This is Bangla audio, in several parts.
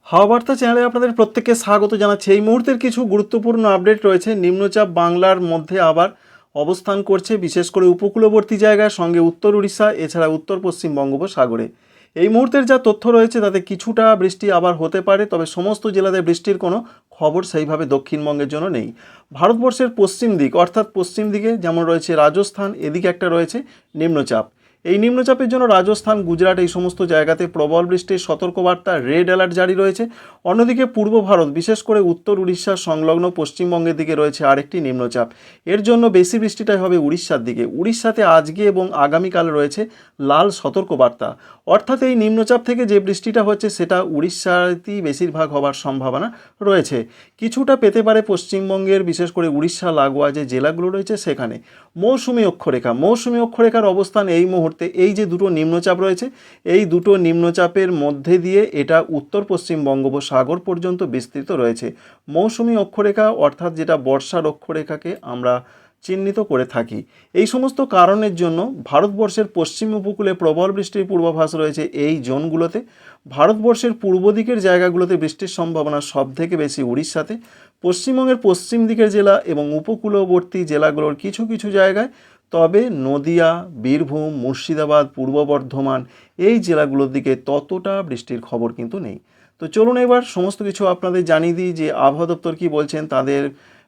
হাওয়া বার্তা চ্যানেলে আপনাদের প্রত্যেককে স্বাগত জানাচ্ছি। এই মুহূর্তের কিছু গুরুত্বপূর্ণ আপডেট রয়েছে। নিম্নচাপ বাংলার মধ্যে আবার অবস্থান করছে, বিশেষ করে উপকূলবর্তী জায়গায়, সঙ্গে উত্তর উড়িষ্যা, এছাড়া উত্তর পশ্চিম বঙ্গোপসাগরে। এই মুহূর্তের যা তথ্য রয়েছে তাতে কিছুটা বৃষ্টি আবার হতে পারে, তবে সমস্ত জেলাতে বৃষ্টির কোনো খবর সেইভাবে দক্ষিণবঙ্গের জন্য নেই। ভারতবর্ষের পশ্চিম দিক অর্থাৎ পশ্চিম দিকে যেমন রয়েছে রাজস্থান, এদিকে একটা রয়েছে নিম্নচাপ। এই নিম্নচাপের জন্য রাজস্থান, গুজরাট এই সমস্ত জায়গাতে প্রবল বৃষ্টির সতর্কবার্তা, রেড অ্যালার্ট জারি রয়েছে। অন্যদিকে পূর্ব ভারত, বিশেষ করে উত্তর উড়িষ্যার সংলগ্ন পশ্চিমবঙ্গের দিকে রয়েছে আরেকটি নিম্নচাপ। এর জন্য বেশি বৃষ্টিটাই হবে উড়িষ্যার দিকে। উড়িষ্যাতে আজকে এবং আগামীকাল রয়েছে লাল সতর্কবার্তা। অর্থাৎ এই নিম্নচাপ থেকে যে বৃষ্টিটা হচ্ছে সেটা উড়িষ্যাতেই বেশিরভাগ হবার সম্ভাবনা রয়েছে। কিছুটা পেতে পারে পশ্চিমবঙ্গের, বিশেষ করে উড়িষ্যা লাগোয়া যে জেলাগুলো রয়েছে সেখানে। মৌসুমি অক্ষরেখার অবস্থান এই মুহূর্তে, এই যে দুটো নিম্নচাপ রয়েছে, এই দুটো নিম্নচাপের মধ্যে দিয়ে এটা উত্তর পশ্চিম বঙ্গোপসাগর পর্যন্ত বিস্তৃত রয়েছে। মৌসুমি অক্ষরেখা অর্থাৎ যেটা বর্ষার অক্ষরেখাকে আমরা চিহ্নিত করে থাকি। এই সমস্ত কারণের জন্য ভারতবর্ষের পশ্চিম উপকূলে প্রবল বৃষ্টির পূর্বাভাস রয়েছে এই জোনগুলোতে। ভারতবর্ষের পূর্ব দিকের জায়গাগুলোতে বৃষ্টির সম্ভাবনা সব থেকে বেশি উড়িষ্যাতে। পশ্চিমবঙ্গের পশ্চিম দিকের জেলা এবং উপকূলবর্তী জেলাগুলোর কিছু কিছু জায়গায়, তবে নদিয়া, বীরভূম, মুর্শিদাবাদ, পূর্ব বর্ধমান এই জেলাগুলোর দিকে ততটা বৃষ্টির খবর কিন্তু নেই। তো চলুন এবার সমস্ত কিছু আপনাদের জানিয়ে দিই যে আবহাওয়া দপ্তর কী বলছেন, তাদের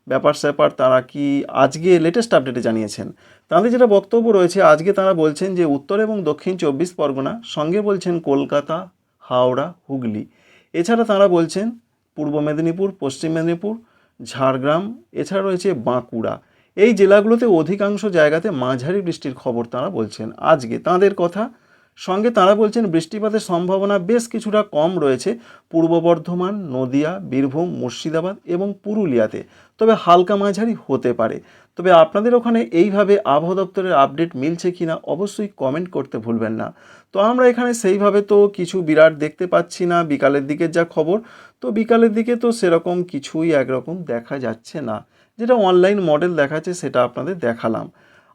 ব্যাপার স্যাপার তারা কি আজকে লেটেস্ট আপডেটে জানিয়েছেন। তাদের যেটা বক্তব্য রয়েছে, আজকে তারা বলছেন যে উত্তর এবং দক্ষিণ 24 পরগনা, সঙ্গে বলছেন কলকাতা, হাওড়া, হুগলি, এছাড়া তারা বলছেন পূর্ব মেদিনীপুর, পশ্চিম মেদিনীপুর, ঝাড়গ্রাম, এছাড়া রয়েছে বাঁকুড়া, এই জেলাগুলোতে অধিকাংশ জায়গাতে মাঝারি বৃষ্টির খবর তারা বলছেন আজকে তাঁদের কথা। সঙ্গে তারা বলছেন বৃষ্টিপাতের সম্ভাবনা বেশ কিছুটা কম রয়েছে পূর্ব বর্ধমান, নদিয়া, বীরভূম, মুর্শিদাবাদ এবং পুরুলিয়াতে, তবে হালকা মাঝারি হতে পারে। তবে আপনাদের ওখানে এইভাবে আবহাওয়া দপ্তরের আপডেট মিলছে কিনা অবশ্যই কমেন্ট করতে ভুলবেন না। তো আমরা এখানে সেইভাবে তো কিছু বিরাট দেখতে পাচ্ছি না। বিকালের দিকের যা খবর, তো বিকালের দিকে তো সেরকম কিছুই একরকম দেখা যাচ্ছে না। যেটা অনলাইন মডেল দেখাচ্ছে সেটা আপনাদের দেখালাম।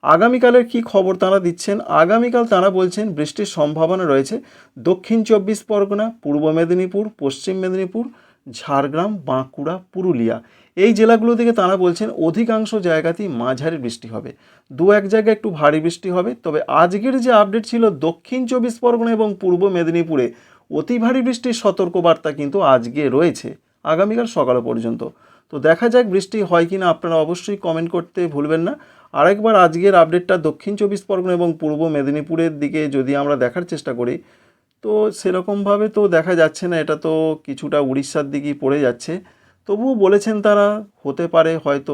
আগামীকালের কি খবর তারা দিচ্ছেন, আগামীকাল তারা বলছেন বৃষ্টির সম্ভাবনা রয়েছে দক্ষিণ 24 পরগনা, পূর্ব মেদিনীপুর, পশ্চিম মেদিনীপুর, ঝাড়গ্রাম, বাঁকুড়া, পুরুলিয়া এই জেলাগুলো থেকে তারা বলছেন অধিকাংশ জায়গাতেই মাঝারি বৃষ্টি হবে। দু এক জায়গায় একটু ভারী বৃষ্টি হবে। তবে আজকের যে আপডেট ছিল দক্ষিণ 24 পরগনা এবং পূর্ব মেদিনীপুরে অতি ভারী বৃষ্টির সতর্কবার্তা কিন্তু আজকে রয়েছে আগামীকাল সকাল পর্যন্ত। তো দেখা যাক বৃষ্টি হয় কি না, আপনারা অবশ্যই কমেন্ট করতে ভুলবেন না। আরেকবার আজকের আপডেটটা দক্ষিণ 24 পরগনা এবং পূর্ব মেদিনীপুরের দিকে যদি আমরা দেখার চেষ্টা করি, তো সেরকমভাবে তো দেখা যাচ্ছে না, এটা তো কিছুটা উড়িষ্যার দিকেই পড়ে যাচ্ছে। তবুও বলেছেন তারা হতে পারে হয়তো,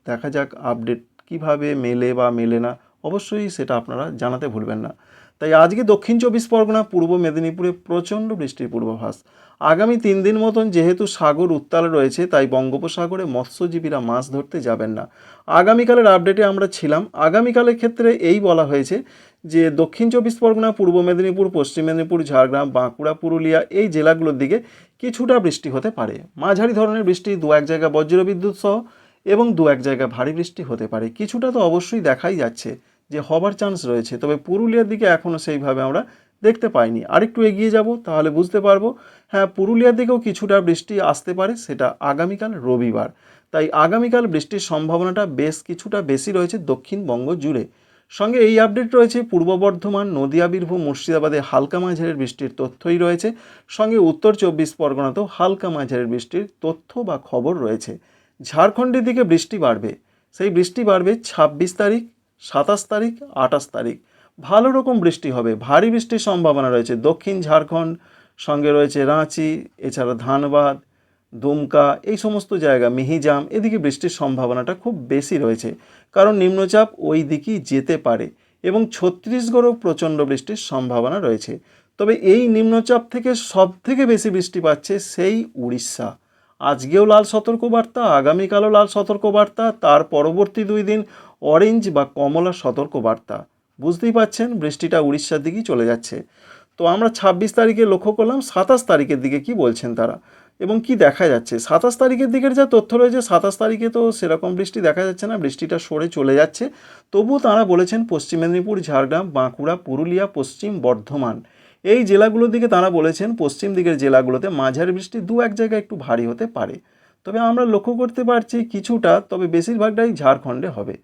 দেখা যাক আপডেট কিভাবে মেলে বা মেলে না, অবশ্যই সেটা আপনারা জানাতে ভুলবেন না। তাই আজকে দক্ষিণ 24 পরগনা, পূর্ব মেদিনীপুরে প্রচণ্ড বৃষ্টির পূর্বাভাস। আগামী 3 দিন মতন যেহেতু সাগর উত্তাল রয়েছে, তাই বঙ্গোপসাগরে মৎস্যজীবীরা মাছ ধরতে যাবেন না। আগামীকালের আপডেটে আমরা ছিলাম। আগামীকালের ক্ষেত্রে এই বলা হয়েছে যে দক্ষিণ 24 পরগনা, পূর্ব মেদিনীপুর, পশ্চিম মেদিনীপুর, ঝাড়গ্রাম, বাঁকুড়া, পুরুলিয়া এই জেলাগুলোর দিকে কিছুটা বৃষ্টি হতে পারে। মাঝারি ধরনের বৃষ্টি, দু এক জায়গা বজ্রবিদ্যুৎ সহ এবং দু এক জায়গা ভারী বৃষ্টি হতে পারে। কিছুটা তো অবশ্যই দেখাই যাচ্ছে যে হবার চান্স রয়েছে, তবে পুরুলিয়ার দিকে এখনও সেইভাবে আমরা দেখতে পাইনি। আরেকটু এগিয়ে যাব তাহলে বুঝতে পারবো। হ্যাঁ, পুরুলিয়ার দিকেও কিছুটা বৃষ্টি আসতে পারে, সেটা আগামীকাল রবিবার। তাই আগামীকাল বৃষ্টির সম্ভাবনাটা বেশ কিছুটা বেশি রয়েছে দক্ষিণবঙ্গ জুড়ে। সঙ্গে এই আপডেট রয়েছে পূর্ব বর্ধমান, নদিয়া, বীরভূম, মুর্শিদাবাদে হালকা মাঝারি বৃষ্টির তথ্যই রয়েছে। সঙ্গে উত্তর 24 পরগনাতেও হালকা মাঝারি বৃষ্টির তথ্য বা খবর রয়েছে। ঝাড়খণ্ডের দিকে বৃষ্টি বাড়বে, সেই বৃষ্টি বাড়বে 26 তারিখ, 27 তারিখ, 28 তারিখ। ভালো রকম বৃষ্টি হবে, ভারী বৃষ্টির সম্ভাবনা রয়েছে দক্ষিণ ঝাড়খণ্ড, সঙ্গে রয়েছে রাঁচি, এছাড়া ধানবাদ, দুমকা এই সমস্ত জায়গা, মিহিজাম এদিকে বৃষ্টির সম্ভাবনাটা খুব বেশি রয়েছে, কারণ নিম্নচাপ ওই দিকেই যেতে পারে। এবং ছত্তিশগড়েও প্রচণ্ড বৃষ্টির সম্ভাবনা রয়েছে। তবে এই নিম্নচাপ থেকে সব থেকে বেশি বৃষ্টি পাচ্ছে সেই উড়িষ্যা। আজকেও লাল সতর্কবার্তা, আগামীকালও লাল সতর্কবার্তা, তার পরবর্তী 2 দিন অরেঞ্জ বা কমলা সতর্কবার্তা। বুঝতেই পাচ্ছেন বৃষ্টিটা উড়িষ্যার দিকেই চলে যাচ্ছে। তো আমরা 26 তারিখে লক্ষ্য করলাম, 27 তারিখের দিকে কি বলছেন তারা এবং কি দেখা যাচ্ছে। 27 তারিখের দিকের যা তথ্য রয়েছে, 27 তারিখে তো সেরকম বৃষ্টি দেখা যাচ্ছে না, বৃষ্টিটা সরে চলে যাচ্ছে। তবুও তারা বলেছেন পশ্চিম মেদিনীপুর, ঝাড়গ্রাম, বাঁকুড়া, পুরুলিয়া, পশ্চিম বর্ধমান এই জেলাগুলোর দিকে তারা বলেছেন পশ্চিম দিকের জেলাগুলোতে মাঝারি বৃষ্টি দু এক জায়গায় একটু ভারী হতে পারে। তবে আমরা লক্ষ্য করতে পারছি কিছুটা, তবে বেশিরভাগটাই ঝাড়খণ্ডে হবে।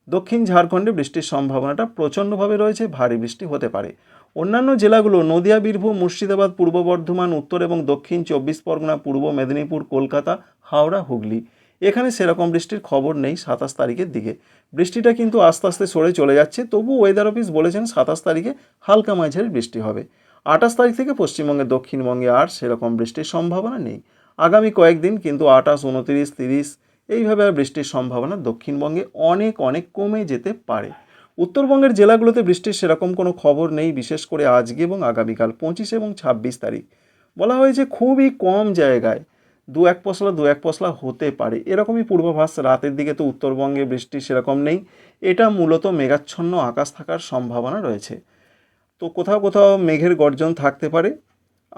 দক্ষিণ ঝাড়খণ্ডে বৃষ্টির সম্ভাবনাটা প্রচণ্ডভাবে রয়েছে, ভারী বৃষ্টি হতে পারে। অন্যান্য জেলাগুলো নদিয়া, বীরভূম, মুর্শিদাবাদ, পূর্ব বর্ধমান, উত্তর এবং দক্ষিণ 24 পরগনা, পূর্ব মেদিনীপুর, কলকাতা, হাওড়া, হুগলি, এখানে সেরকম বৃষ্টির খবর নেই 27 তারিখের দিকে। বৃষ্টিটা কিন্তু আস্তে আস্তে সরে চলে যাচ্ছে, তবু ওয়েদার অফিস বলেছেন 27 তারিখে হালকা মাঝারি বৃষ্টি হবে। 28 তারিখ থেকে পশ্চিমবঙ্গের দক্ষিণবঙ্গে আর সেরকম বৃষ্টির সম্ভাবনা নেই। আগামী কয়েকদিন কিন্তু 28, 29, 30 এইভাবে আর বৃষ্টির সম্ভাবনা দক্ষিণবঙ্গে অনেক অনেক কমে যেতে পারে। উত্তরবঙ্গের জেলাগুলোতে বৃষ্টির সেরকম কোনো খবর নেই, বিশেষ করে আজকে এবং আগামীকাল 25 এবং 26 তারিখ। বলা হয়েছে খুবই কম জায়গায় দু এক পশলা হতে পারে, এরকমই পূর্বাভাস। রাতের দিকে তো উত্তরবঙ্গে বৃষ্টি সেরকম নেই, এটা মূলত মেঘাচ্ছন্ন আকাশ থাকার সম্ভাবনা রয়েছে। তো কোথাও কোথাও মেঘের গর্জন থাকতে পারে।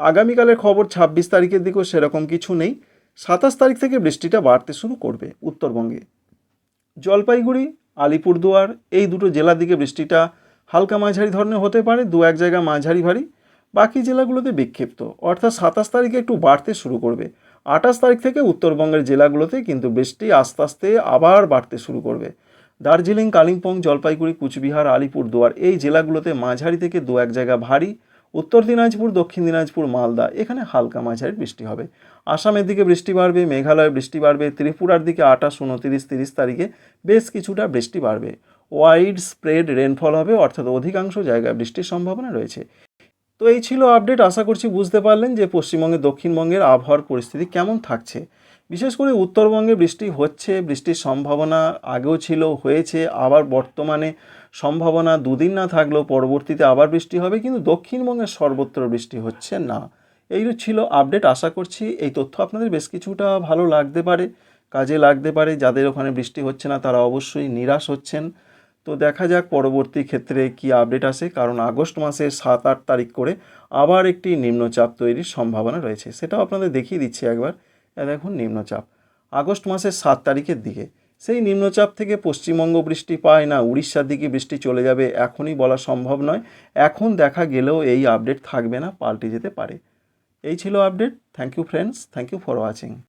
আগামীকালের খবর 26 তারিখের দিকেও সেরকম কিছু নেই। 27 তারিখ থেকে বৃষ্টিটা বাড়তে শুরু করবে উত্তরবঙ্গে। জলপাইগুড়ি, আলিপুরদুয়ার এই দুটো জেলার দিকে বৃষ্টিটা হালকা মাঝারি ধরনের হতে পারে, দু এক জায়গা মাঝারি ভারী। বাকি জেলাগুলোতে বিক্ষিপ্ত, অর্থাৎ 27 তারিখে একটু বাড়তে শুরু করবে। 28 তারিখ থেকে উত্তরবঙ্গের জেলাগুলোতে কিন্তু বৃষ্টি আস্তে আস্তে আবার বাড়তে শুরু করবে। দার্জিলিং, কালিম্পং, জলপাইগুড়ি, কুচবিহার, আলিপুরদুয়ার এই জেলাগুলোতে মাঝারি থেকে দু এক জায়গা ভারী। উত্তর দিনাজপুর, দক্ষিণ দিনাজপুর, মালদা এখানে হালকা মাঝারি বৃষ্টি হবে। আসামের দিকে বৃষ্টি বাড়বে, মেঘালয়ে বৃষ্টি বাড়বে, ত্রিপুরার দিকে 28, 29, 30 তারিখে বেশ কিছুটা বৃষ্টি বাড়বে। ওয়াইড স্প্রেড রেনফল হবে, অর্থাৎ অধিকাংশ জায়গায় বৃষ্টির সম্ভাবনা রয়েছে। তো এই ছিল আপডেট। আশা করছি বুঝতে পারলেন যে পশ্চিমবঙ্গে দক্ষিণবঙ্গের আবহাওয়ার পরিস্থিতি কেমন থাকছে। বিশেষ করে উত্তরবঙ্গে বৃষ্টি হচ্ছে, বৃষ্টির সম্ভাবনা আগেও ছিল, হয়েছে, আবার বর্তমানে সম্ভাবনা দুদিন না থাকলেও পরবর্তীতে আবার বৃষ্টি হবে, কিন্তু দক্ষিণবঙ্গের সর্বত্র বৃষ্টি হচ্ছে না। এই ছিল আপডেট। আশা করছি এই তথ্য আপনাদের বেশ কিছুটা ভালো লাগতে পারে, কাজে লাগতে পারে। যাদের ওখানে বৃষ্টি হচ্ছে না তারা অবশ্যই নিরাশ হচ্ছেন। তো দেখা যাক পরবর্তী ক্ষেত্রে কি আপডেট আসে, কারণ আগস্ট মাসের 7-8 তারিখ করে আবার একটি নিম্নচাপ তৈরির সম্ভাবনা রয়েছে। সেটাও আপনাদের দেখিয়ে দিচ্ছি একবার। দেখুন নিম্নচাপ আগস্ট মাসের 7 তারিখের দিকে। সেই নিম্নচাপ থেকে পশ্চিমবঙ্গ বৃষ্টি পায় না উড়িষ্যার দিকে বৃষ্টি চলে যাবে, এখনই বলা সম্ভব নয়। এখন দেখা গেলেও এই আপডেট থাকবে না, পাল্টে যেতে পারে। এই ছিল update. Thank you friends, thank you for watching.